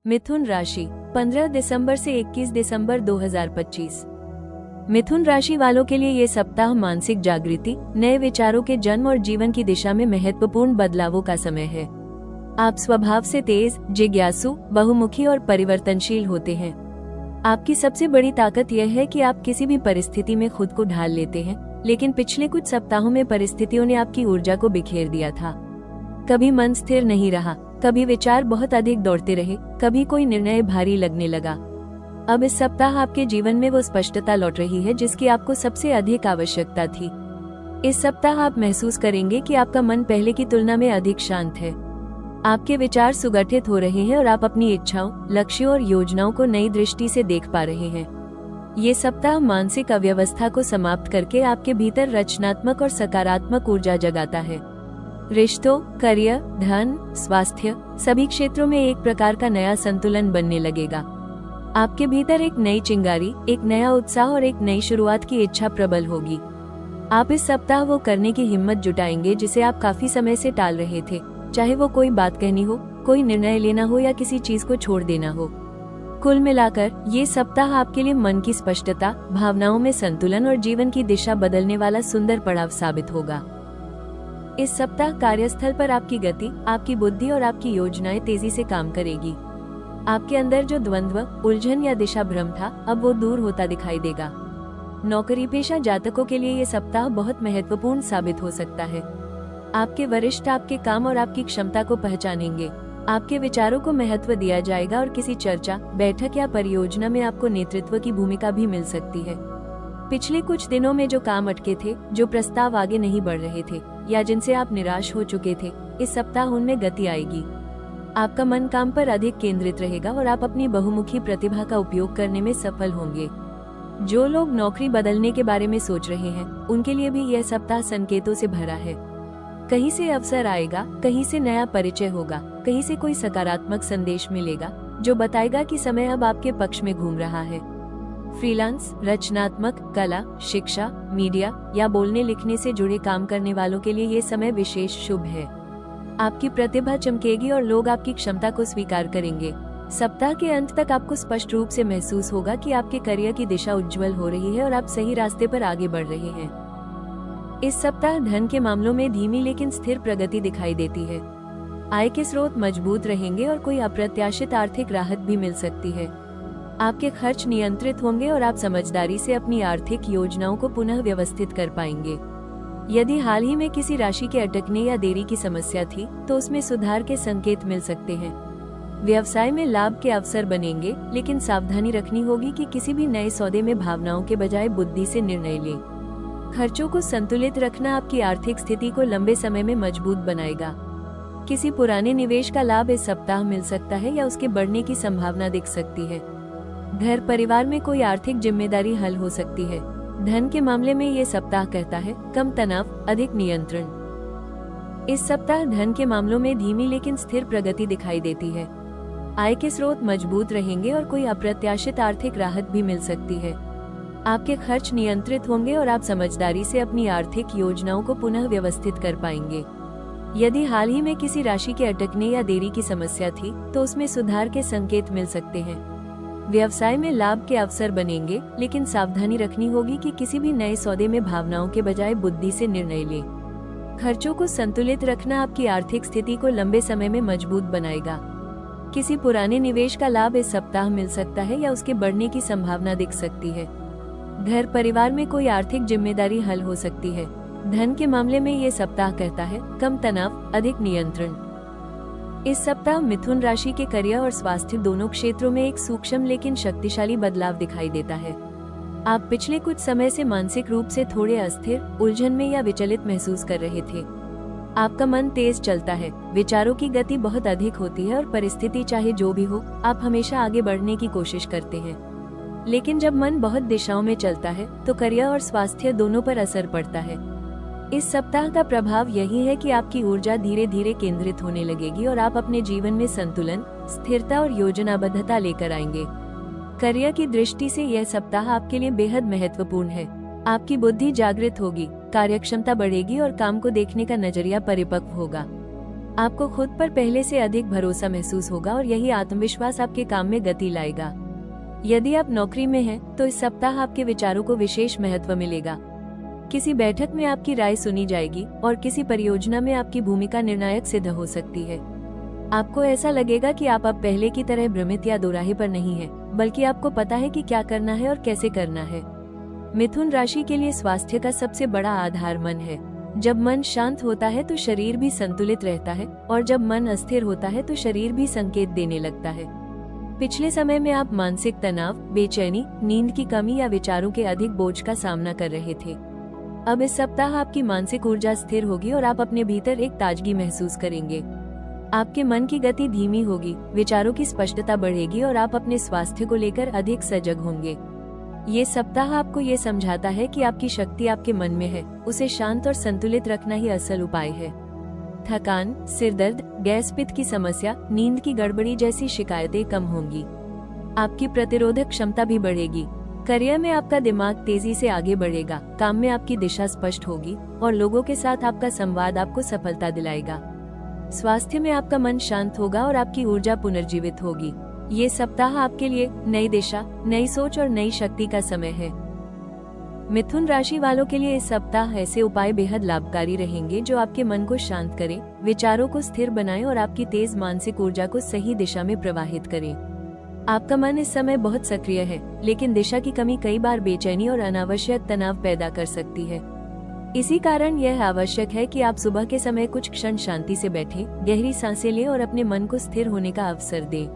मिथुन राशि 15 दिसंबर से 21 दिसंबर 2025। मिथुन राशि वालों के लिए ये सप्ताह मानसिक जागृति, नए विचारों के जन्म और जीवन की दिशा में महत्वपूर्ण बदलावों का समय है। आप स्वभाव से तेज, जिज्ञासु, बहुमुखी और परिवर्तनशील होते हैं। आपकी सबसे बड़ी ताकत यह है कि आप किसी भी परिस्थिति में खुद को ढाल लेते हैं, लेकिन पिछले कुछ सप्ताहों में परिस्थितियों ने आपकी ऊर्जा को बिखेर दिया था। कभी मन स्थिर नहीं रहा, कभी विचार बहुत अधिक दौड़ते रहे, कभी कोई निर्णय भारी लगने लगा। अब इस सप्ताह आपके जीवन में वो स्पष्टता लौट रही है जिसकी आपको सबसे अधिक आवश्यकता थी। इस सप्ताह आप महसूस करेंगे कि आपका मन पहले की तुलना में अधिक शांत है। आपके विचार सुगठित हो रहे हैं और आप अपनी इच्छाओं, लक्ष्यों और योजनाओं को नई दृष्टि से देख पा रहे हैं। ये सप्ताह मानसिक अव्यवस्था को समाप्त करके आपके भीतर रचनात्मक और सकारात्मक ऊर्जा जगाता है। रिश्तों, करियर, धन, स्वास्थ्य सभी क्षेत्रों में एक प्रकार का नया संतुलन बनने लगेगा। आपके भीतर एक नई चिंगारी, एक नया उत्साह और एक नई शुरुआत की इच्छा प्रबल होगी। आप इस सप्ताह वो करने की हिम्मत जुटाएंगे जिसे आप काफी समय से टाल रहे थे, चाहे वो कोई बात कहनी हो, कोई निर्णय लेना हो या किसी चीज को छोड़ देना हो। कुल मिलाकर ये सप्ताह आपके लिए मन की स्पष्टता, भावनाओं में संतुलन और जीवन की दिशा बदलने वाला सुंदर पड़ाव साबित होगा। इस सप्ताह कार्यस्थल पर आपकी गति, आपकी बुद्धि और आपकी योजनाएं तेजी से काम करेगी। आपके अंदर जो द्वंद्व, उलझन या दिशा भ्रम था, अब वो दूर होता दिखाई देगा। नौकरी पेशा जातकों के लिए ये सप्ताह बहुत महत्वपूर्ण साबित हो सकता है। आपके वरिष्ठ आपके काम और आपकी क्षमता को पहचानेंगे। आपके विचारों को महत्व दिया जाएगा और किसी चर्चा, बैठक या परियोजना में आपको नेतृत्व की भूमिका भी मिल सकती है। पिछले कुछ दिनों में जो काम अटके थे, जो प्रस्ताव आगे नहीं बढ़ रहे थे या जिनसे आप निराश हो चुके थे, इस सप्ताह उनमें गति आएगी। आपका मन काम पर अधिक केंद्रित रहेगा और आप अपनी बहुमुखी प्रतिभा का उपयोग करने में सफल होंगे। जो लोग नौकरी बदलने के बारे में सोच रहे हैं, उनके लिए भी यह सप्ताह संकेतों से भरा है। कहीं से अवसर आएगा, कहीं से नया परिचय होगा, कहीं से कोई सकारात्मक संदेश मिलेगा जो बताएगा कि समय अब आपके पक्ष में घूम रहा है। फ्रीलांस, रचनात्मक, कला, शिक्षा, मीडिया या बोलने लिखने से जुड़े काम करने वालों के लिए ये समय विशेष शुभ है। आपकी प्रतिभा चमकेगी और लोग आपकी क्षमता को स्वीकार करेंगे। सप्ताह के अंत तक आपको स्पष्ट रूप से महसूस होगा कि आपके करियर की दिशा उज्जवल हो रही है और आप सही रास्ते पर आगे बढ़ रहे हैं। इस सप्ताह धन के मामलों में धीमी लेकिन स्थिर प्रगति दिखाई देती है। आय के स्रोत मजबूत रहेंगे और कोई अप्रत्याशित आर्थिक राहत भी मिल सकती है। आपके खर्च नियंत्रित होंगे और आप समझदारी से अपनी आर्थिक योजनाओं को पुनः व्यवस्थित कर पाएंगे। यदि हाल ही में किसी राशि के अटकने या देरी की समस्या थी, तो उसमें सुधार के संकेत मिल सकते हैं। व्यवसाय में लाभ के अवसर बनेंगे, लेकिन सावधानी रखनी होगी कि किसी भी नए सौदे में भावनाओं के बजाय बुद्धि से निर्णय लें। खर्चों को संतुलित रखना आपकी आर्थिक स्थिति को लंबे समय में मजबूत बनाएगा। किसी पुराने निवेश का लाभ इस सप्ताह मिल सकता है या उसके बढ़ने की संभावना दिख सकती है। घर परिवार में कोई आर्थिक जिम्मेदारी हल हो सकती है। धन के मामले में ये सप्ताह कहता है कम तनाव, अधिक नियंत्रण। इस सप्ताह धन के मामलों में धीमी लेकिन स्थिर प्रगति दिखाई देती है। आय के स्रोत मजबूत रहेंगे और कोई अप्रत्याशित आर्थिक राहत भी मिल सकती है। आपके खर्च नियंत्रित होंगे और आप समझदारी से अपनी आर्थिक योजनाओं को पुनः व्यवस्थित कर पाएंगे। यदि हाल ही में किसी राशि के अटकने या देरी की समस्या थी, तो उसमें सुधार के संकेत मिल सकते हैं। व्यवसाय में लाभ के अवसर बनेंगे, लेकिन सावधानी रखनी होगी कि किसी भी नए सौदे में भावनाओं के बजाय बुद्धि से निर्णय लें। खर्चों को संतुलित रखना आपकी आर्थिक स्थिति को लंबे समय में मजबूत बनाएगा। किसी पुराने निवेश का लाभ इस सप्ताह मिल सकता है या उसके बढ़ने की संभावना दिख सकती है। घर परिवार में कोई आर्थिक जिम्मेदारी हल हो सकती है। धन के मामले में ये सप्ताह कहता है कम तनाव, अधिक नियंत्रण। इस सप्ताह मिथुन राशि के करियर और स्वास्थ्य दोनों क्षेत्रों में एक सूक्ष्म लेकिन शक्तिशाली बदलाव दिखाई देता है। आप पिछले कुछ समय से मानसिक रूप से थोड़े अस्थिर, उलझन में या विचलित महसूस कर रहे थे। आपका मन तेज चलता है, विचारों की गति बहुत अधिक होती है और परिस्थिति चाहे जो भी हो, आप हमेशा आगे बढ़ने की कोशिश करते हैं। लेकिन जब मन बहुत दिशाओं में चलता है, तो करियर और स्वास्थ्य दोनों पर असर पड़ता है। इस सप्ताह का प्रभाव यही है कि आपकी ऊर्जा धीरे धीरे केंद्रित होने लगेगी और आप अपने जीवन में संतुलन, स्थिरता और योजनाबद्धता लेकर आएंगे। करियर की दृष्टि से यह सप्ताह आपके लिए बेहद महत्वपूर्ण है। आपकी बुद्धि जागृत होगी, कार्यक्षमता बढ़ेगी और काम को देखने का नजरिया परिपक्व होगा। आपको खुद पर पहले से अधिक भरोसा महसूस होगा और यही आत्मविश्वास आपके काम में गति लाएगा। यदि आप नौकरी में हैं, तो इस सप्ताह आपके विचारों को विशेष महत्व मिलेगा। किसी बैठक में आपकी राय सुनी जाएगी और किसी परियोजना में आपकी भूमिका निर्णायक सिद्ध हो सकती है। आपको ऐसा लगेगा कि आप अब पहले की तरह भ्रमित या दोराहे पर नहीं है, बल्कि आपको पता है कि क्या करना है और कैसे करना है। मिथुन राशि के लिए स्वास्थ्य का सबसे बड़ा आधार मन है। जब मन शांत होता है तो शरीर भी संतुलित रहता है, और जब मन अस्थिर होता है तो शरीर भी संकेत देने लगता है। पिछले समय में आप मानसिक तनाव, बेचैनी, नींद की कमी या विचारों के अधिक बोझ का सामना कर रहे थे। अब इस सप्ताह आपकी मानसिक ऊर्जा स्थिर होगी और आप अपने भीतर एक ताजगी महसूस करेंगे। आपके मन की गति धीमी होगी, विचारों की स्पष्टता बढ़ेगी और आप अपने स्वास्थ्य को लेकर अधिक सजग होंगे। ये सप्ताह आपको ये समझाता है कि आपकी शक्ति आपके मन में है, उसे शांत और संतुलित रखना ही असल उपाय है। थकान, सिरदर्द, गैस पित्त की समस्या, नींद की गड़बड़ी जैसी शिकायतें कम होंगी। आपकी प्रतिरोधक क्षमता भी बढ़ेगी। करियर में आपका दिमाग तेजी से आगे बढ़ेगा, काम में आपकी दिशा स्पष्ट होगी और लोगों के साथ आपका संवाद आपको सफलता दिलाएगा। स्वास्थ्य में आपका मन शांत होगा और आपकी ऊर्जा पुनर्जीवित होगी। ये सप्ताह आपके लिए नई दिशा, नई सोच और नई शक्ति का समय है। मिथुन राशि वालों के लिए इस सप्ताह ऐसे उपाय बेहद लाभकारी रहेंगे जो आपके मन को शांत करें, विचारों को स्थिर बनाएं और आपकी तेज मानसिक ऊर्जा को सही दिशा में प्रवाहित करें। आपका मन इस समय बहुत सक्रिय है, लेकिन दिशा की कमी कई बार बेचैनी और अनावश्यक तनाव पैदा कर सकती है। इसी कारण यह आवश्यक है कि आप सुबह के समय कुछ क्षण शांति से बैठें, गहरी सांसें लें और अपने मन को स्थिर होने का अवसर दें।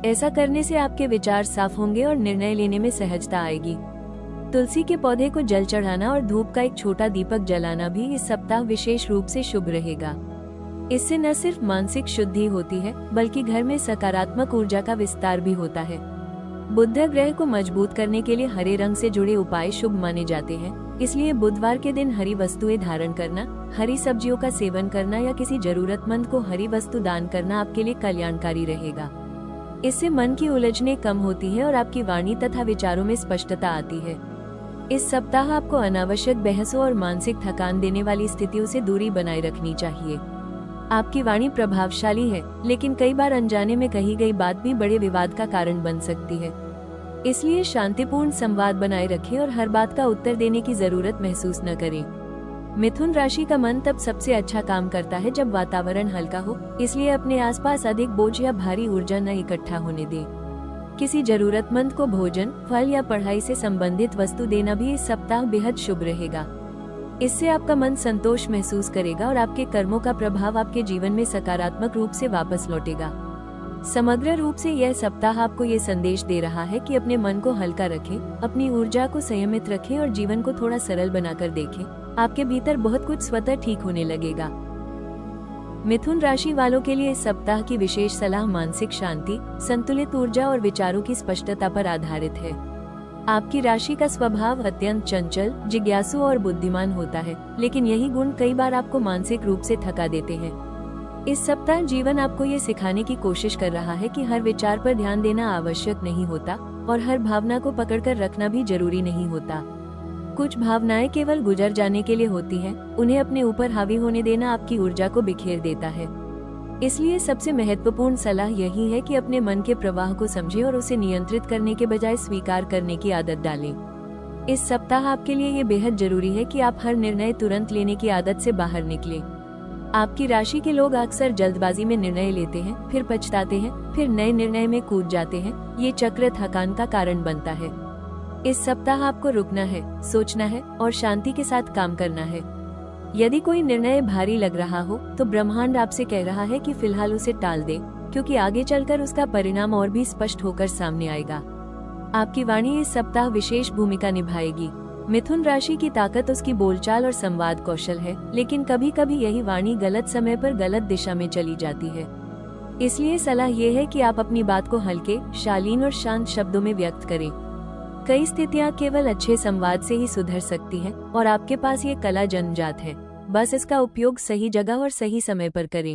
ऐसा करने से आपके विचार साफ होंगे और निर्णय लेने में सहजता आएगी। तुलसी के पौधे को जल चढ़ाना और धूप का एक छोटा दीपक जलाना भी इस सप्ताह विशेष रूप से शुभ रहेगा। इससे न सिर्फ मानसिक शुद्धि होती है, बल्कि घर में सकारात्मक ऊर्जा का विस्तार भी होता है। बुध ग्रह को मजबूत करने के लिए हरे रंग से जुड़े उपाय शुभ माने जाते हैं, इसलिए बुधवार के दिन हरी वस्तुएं धारण करना, हरी सब्जियों का सेवन करना या किसी जरूरतमंद को हरी वस्तु दान करना आपके लिए कल्याणकारी रहेगा। इससे मन की उलझनें कम होती है और आपकी वाणी तथा विचारों में स्पष्टता आती है। इस सप्ताह आपको अनावश्यक बहसों और मानसिक थकान देने वाली स्थितियों से दूरी बनाए रखनी चाहिए। आपकी वाणी प्रभावशाली है, लेकिन कई बार अनजाने में कही गई बात भी बड़े विवाद का कारण बन सकती है। इसलिए शांतिपूर्ण संवाद बनाए रखें और हर बात का उत्तर देने की जरूरत महसूस न करें। मिथुन राशि का मन तब सबसे अच्छा काम करता है जब वातावरण हल्का हो, इसलिए अपने आसपास अधिक बोझ या भारी ऊर्जा न इकट्ठा होने दें। किसी जरूरतमंद को भोजन, फल या पढ़ाई से संबंधित वस्तु देना भी इस सप्ताह बेहद शुभ रहेगा। इससे आपका मन संतोष महसूस करेगा और आपके कर्मों का प्रभाव आपके जीवन में सकारात्मक रूप से वापस लौटेगा। समग्र रूप से यह सप्ताह आपको ये संदेश दे रहा है कि अपने मन को हल्का रखें, अपनी ऊर्जा को संयमित रखें और जीवन को थोड़ा सरल बनाकर देखें। आपके भीतर बहुत कुछ स्वतः ठीक होने लगेगा। मिथुन राशि वालों के लिए इस सप्ताह की विशेष सलाह मानसिक शांति, संतुलित ऊर्जा और विचारों की स्पष्टता पर आधारित है। आपकी राशि का स्वभाव अत्यंत चंचल, जिज्ञासु और बुद्धिमान होता है, लेकिन यही गुण कई बार आपको मानसिक रूप से थका देते हैं। इस सप्ताह जीवन आपको ये सिखाने की कोशिश कर रहा है कि हर विचार पर ध्यान देना आवश्यक नहीं होता और हर भावना को पकड़कर रखना भी जरूरी नहीं होता। कुछ भावनाएं केवल गुजर जाने के लिए होती हैं, उन्हें अपने ऊपर हावी होने देना आपकी ऊर्जा को बिखेर देता है। इसलिए सबसे महत्वपूर्ण सलाह यही है कि अपने मन के प्रवाह को समझें और उसे नियंत्रित करने के बजाय स्वीकार करने की आदत डालें। इस सप्ताह आपके लिए ये बेहद जरूरी है कि आप हर निर्णय तुरंत लेने की आदत से बाहर निकलें। आपकी राशि के लोग अक्सर जल्दबाजी में निर्णय लेते हैं, फिर पछताते हैं, फिर नए निर्णय में कूद जाते हैं। ये चक्र थकान का कारण बनता है। इस सप्ताह आपको रुकना है, सोचना है और शांति के साथ काम करना है। यदि कोई निर्णय भारी लग रहा हो तो ब्रह्मांड आपसे कह रहा है कि फिलहाल उसे टाल दे, क्योंकि आगे चलकर उसका परिणाम और भी स्पष्ट होकर सामने आएगा। आपकी वाणी इस सप्ताह विशेष भूमिका निभाएगी। मिथुन राशि की ताकत उसकी बोलचाल और संवाद कौशल है, लेकिन कभी कभी यही वाणी गलत समय पर गलत दिशा में चली जाती है। इसलिए सलाह ये है कि आप अपनी बात को हल्के, शालीन और शांत शब्दों में व्यक्त करें। कई स्थितियां केवल अच्छे संवाद से ही सुधर सकती हैं और आपके पास ये कला जन्मजात है। बस इसका उपयोग सही जगह और सही समय पर करें।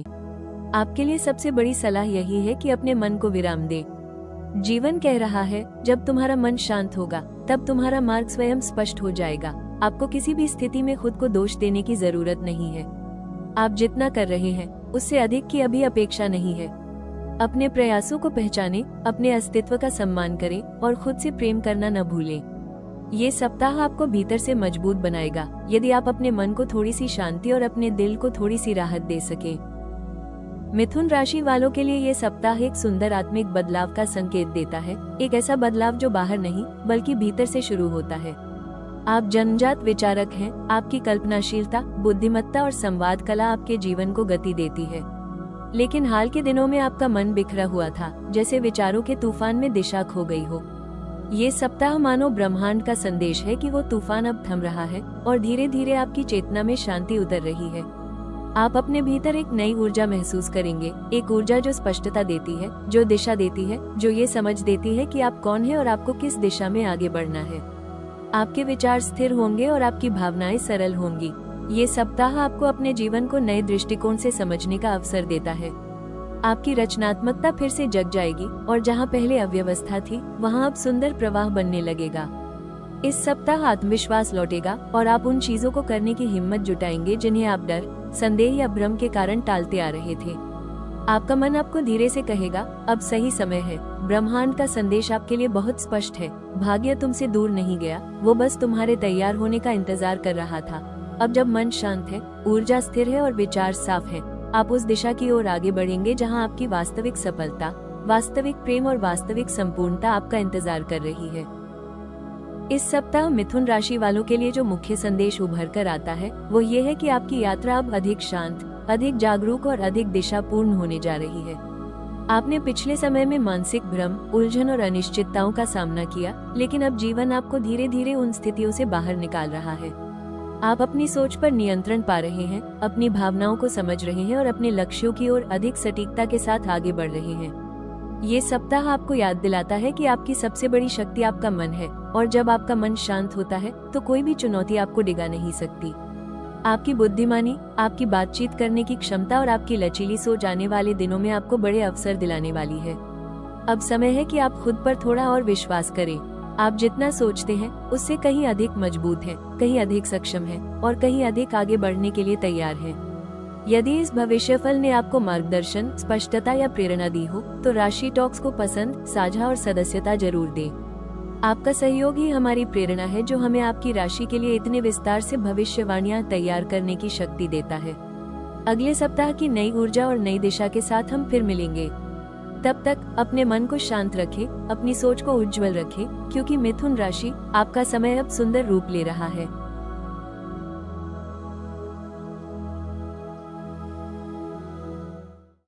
आपके लिए सबसे बड़ी सलाह यही है कि अपने मन को विराम दें। जीवन कह रहा है, जब तुम्हारा मन शांत होगा तब तुम्हारा मार्ग स्वयं स्पष्ट हो जाएगा। आपको किसी भी स्थिति में खुद को दोष देने की जरूरत नहीं है। आप जितना कर रहे हैं उससे अधिक की अभी अपेक्षा नहीं है। अपने प्रयासों को पहचानें, अपने अस्तित्व का सम्मान करें और खुद से प्रेम करना न भूलें। ये सप्ताह आपको भीतर से मजबूत बनाएगा, यदि आप अपने मन को थोड़ी सी शांति और अपने दिल को थोड़ी सी राहत दे सकें। मिथुन राशि वालों के लिए ये सप्ताह एक सुंदर आत्मिक बदलाव का संकेत देता है, एक ऐसा बदलाव जो बाहर नहीं बल्कि भीतर से शुरू होता है। आप जन्मजात विचारक हैं, आपकी कल्पनाशीलता, बुद्धिमत्ता और संवाद कला आपके जीवन को गति देती है। लेकिन हाल के दिनों में आपका मन बिखरा हुआ था, जैसे विचारों के तूफान में दिशा खो गई हो। ये सप्ताह मानो ब्रह्मांड का संदेश है कि वो तूफान अब थम रहा है और धीरे धीरे आपकी चेतना में शांति उतर रही है। आप अपने भीतर एक नई ऊर्जा महसूस करेंगे, एक ऊर्जा जो स्पष्टता देती है, जो दिशा देती है, जो ये समझ देती है कि आप कौन है और आपको किस दिशा में आगे बढ़ना है। आपके विचार स्थिर होंगे और आपकी भावनाएं सरल होंगी। ये सप्ताह आपको अपने जीवन को नए दृष्टिकोण से समझने का अवसर देता है। आपकी रचनात्मकता फिर से जग जाएगी और जहां पहले अव्यवस्था थी, वहां अब सुंदर प्रवाह बनने लगेगा। इस सप्ताह आत्मविश्वास लौटेगा और आप उन चीजों को करने की हिम्मत जुटाएंगे जिन्हें आप डर, संदेह या भ्रम के कारण टालते आ रहे थे। आपका मन आपको धीरे से कहेगा, अब सही समय है। ब्रह्मांड का संदेश आपके लिए बहुत स्पष्ट है, भाग्य तुमसे दूर नहीं गया, वो बस तुम्हारे तैयार होने का इंतजार कर रहा था। अब जब मन शांत है, ऊर्जा स्थिर है और विचार साफ है, आप उस दिशा की ओर आगे बढ़ेंगे जहां आपकी वास्तविक सफलता, वास्तविक प्रेम और वास्तविक संपूर्णता आपका इंतजार कर रही है। इस सप्ताह मिथुन राशि वालों के लिए जो मुख्य संदेश उभर कर आता है, वो ये है कि आपकी यात्रा अब अधिक शांत, अधिक जागरूक और अधिक दिशापूर्ण होने जा रही है। आपने पिछले समय में मानसिक भ्रम, उलझन और अनिश्चितताओं का सामना किया, लेकिन अब जीवन आपको धीरे धीरे उन स्थितियों से बाहर निकाल रहा है। आप अपनी सोच पर नियंत्रण पा रहे हैं, अपनी भावनाओं को समझ रहे हैं और अपने लक्ष्यों की ओर अधिक सटीकता के साथ आगे बढ़ रहे हैं। ये सप्ताह आपको याद दिलाता है कि आपकी सबसे बड़ी शक्ति आपका मन है और जब आपका मन शांत होता है तो कोई भी चुनौती आपको डिगा नहीं सकती। आपकी बुद्धिमानी, आपकी बातचीत करने की क्षमता और आपकी लचीली सोच आने वाले दिनों में आपको बड़े अवसर दिलाने वाली है। अब समय है कि आप खुद पर थोड़ा और विश्वास करें। आप जितना सोचते हैं उससे कहीं अधिक मजबूत हैं, कहीं अधिक सक्षम हैं और कहीं अधिक आगे बढ़ने के लिए तैयार हैं। यदि इस भविष्यफल ने आपको मार्गदर्शन, स्पष्टता या प्रेरणा दी हो तो राशि टॉक्स को पसंद, साझा और सदस्यता जरूर दें। आपका सहयोग ही हमारी प्रेरणा है जो हमें आपकी राशि के लिए इतने विस्तार से भविष्यवाणियां तैयार करने की शक्ति देता है। अगले सप्ताह की नई ऊर्जा और नई दिशा के साथ हम फिर मिलेंगे। तब तक अपने मन को शांत रखें, अपनी सोच को उज्जवल रखें, क्योंकि मिथुन राशि, आपका समय अब सुंदर रूप ले रहा है।